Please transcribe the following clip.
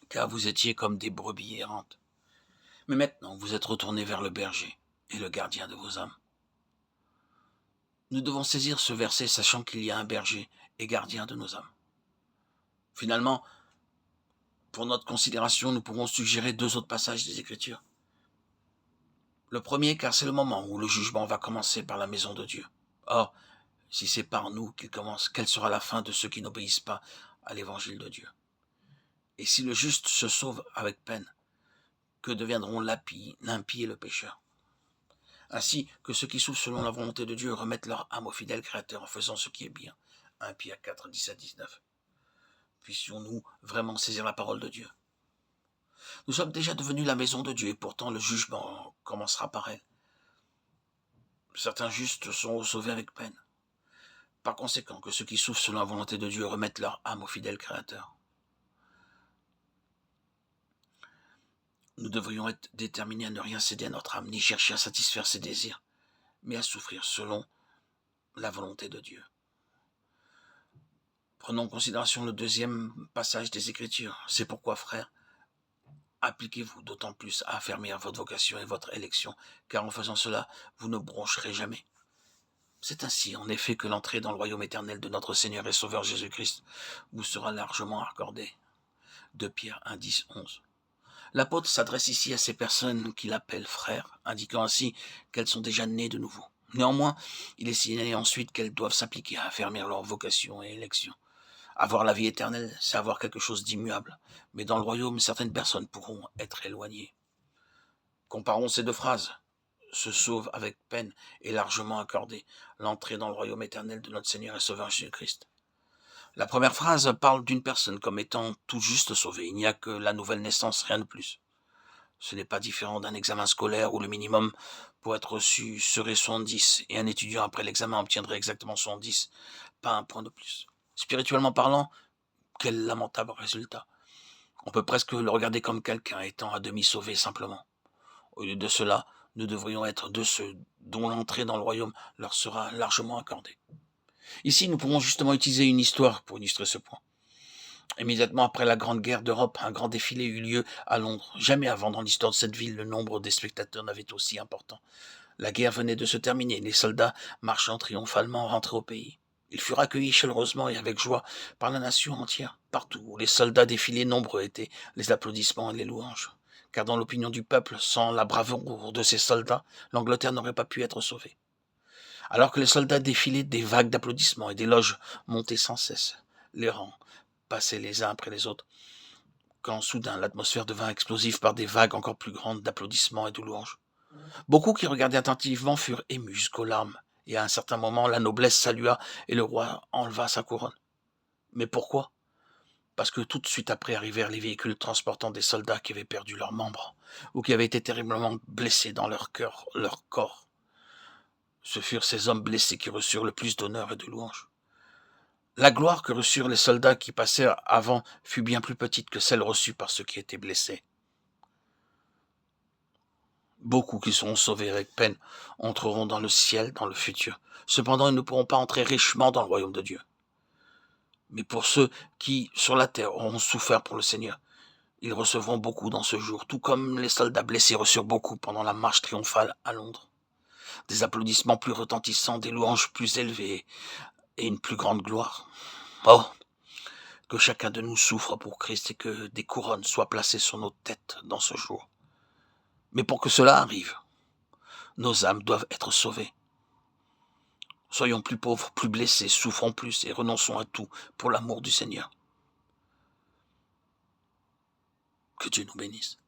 car vous étiez comme des brebis errantes. Mais maintenant, vous êtes retournés vers le berger et le gardien de vos âmes. Nous devons saisir ce verset sachant qu'il y a un berger et gardien de nos âmes. Finalement, pour notre considération, nous pourrons suggérer 2 autres passages des Écritures. Le premier, car c'est le moment où le jugement va commencer par la maison de Dieu. Or, si c'est par nous qu'il commence, quelle sera la fin de ceux qui n'obéissent pas à l'évangile de Dieu? Et si le juste se sauve avec peine, que deviendront l'impie et le pécheur? Ainsi que ceux qui souffrent selon la volonté de Dieu remettent leur âme au fidèle Créateur en faisant ce qui est bien. 1 Pierre 4, 17-19. Puissions-nous vraiment saisir la parole de Dieu? Nous sommes déjà devenus la maison de Dieu et pourtant le jugement commencera par elle. Certains justes sont sauvés avec peine. Par conséquent, que ceux qui souffrent selon la volonté de Dieu remettent leur âme au fidèle Créateur. Nous devrions être déterminés à ne rien céder à notre âme, ni chercher à satisfaire ses désirs, mais à souffrir selon la volonté de Dieu. Prenons en considération le deuxième passage des Écritures. C'est pourquoi, frères, appliquez-vous d'autant plus à affermir votre vocation et votre élection, car en faisant cela, vous ne broncherez jamais. C'est ainsi, en effet, que l'entrée dans le royaume éternel de notre Seigneur et Sauveur Jésus-Christ vous sera largement accordée. 2 Pierre 1, 10, 11. L'apôtre s'adresse ici à ces personnes qu'il appelle frères, indiquant ainsi qu'elles sont déjà nées de nouveau. Néanmoins, il est signalé ensuite qu'elles doivent s'appliquer à affermir leur vocation et élection. Avoir la vie éternelle, c'est avoir quelque chose d'immuable. Mais dans le royaume, certaines personnes pourront être éloignées. Comparons ces 2 phrases. Se sauve avec peine et largement accordée l'entrée dans le royaume éternel de notre Seigneur et Sauveur Jésus-Christ. La première phrase parle d'une personne comme étant tout juste sauvée. Il n'y a que la nouvelle naissance, rien de plus. Ce n'est pas différent d'un examen scolaire où le minimum pour être reçu serait 70 et un étudiant après l'examen obtiendrait exactement 70, pas un point de plus. Spirituellement parlant, quel lamentable résultat. On peut presque le regarder comme quelqu'un étant à demi sauvé simplement. Au lieu de cela, nous devrions être de ceux dont l'entrée dans le royaume leur sera largement accordée. Ici, nous pourrons justement utiliser une histoire pour illustrer ce point. Immédiatement après la Grande Guerre d'Europe, un grand défilé eut lieu à Londres. Jamais avant dans l'histoire de cette ville, le nombre des spectateurs n'avait été aussi important. La guerre venait de se terminer, les soldats marchant triomphalement rentraient au pays. Ils furent accueillis chaleureusement et avec joie par la nation entière. Partout où les soldats défilaient, nombreux étaient les applaudissements et les louanges. Car dans l'opinion du peuple, sans la bravoure de ces soldats, l'Angleterre n'aurait pas pu être sauvée. Alors que les soldats défilaient, des vagues d'applaudissements et d'éloges montaient sans cesse. Les rangs passaient les uns après les autres, quand soudain l'atmosphère devint explosive par des vagues encore plus grandes d'applaudissements et de louanges. Beaucoup qui regardaient attentivement furent émus jusqu'aux larmes, et à un certain moment la noblesse salua et le roi enleva sa couronne. Mais pourquoi? Parce que tout de suite après arrivèrent les véhicules transportant des soldats qui avaient perdu leurs membres, ou qui avaient été terriblement blessés dans leur corps. Ce furent ces hommes blessés qui reçurent le plus d'honneur et de louanges. La gloire que reçurent les soldats qui passèrent avant fut bien plus petite que celle reçue par ceux qui étaient blessés. Beaucoup qui seront sauvés avec peine entreront dans le ciel, dans le futur. Cependant, ils ne pourront pas entrer richement dans le royaume de Dieu. Mais pour ceux qui, sur la terre, auront souffert pour le Seigneur, ils recevront beaucoup dans ce jour, tout comme les soldats blessés reçurent beaucoup pendant la marche triomphale à Londres. Des applaudissements plus retentissants, des louanges plus élevées et une plus grande gloire. Oh, que chacun de nous souffre pour Christ et que des couronnes soient placées sur nos têtes dans ce jour. Mais pour que cela arrive, nos âmes doivent être sauvées. Soyons plus pauvres, plus blessés, souffrons plus et renonçons à tout pour l'amour du Seigneur. Que Dieu nous bénisse.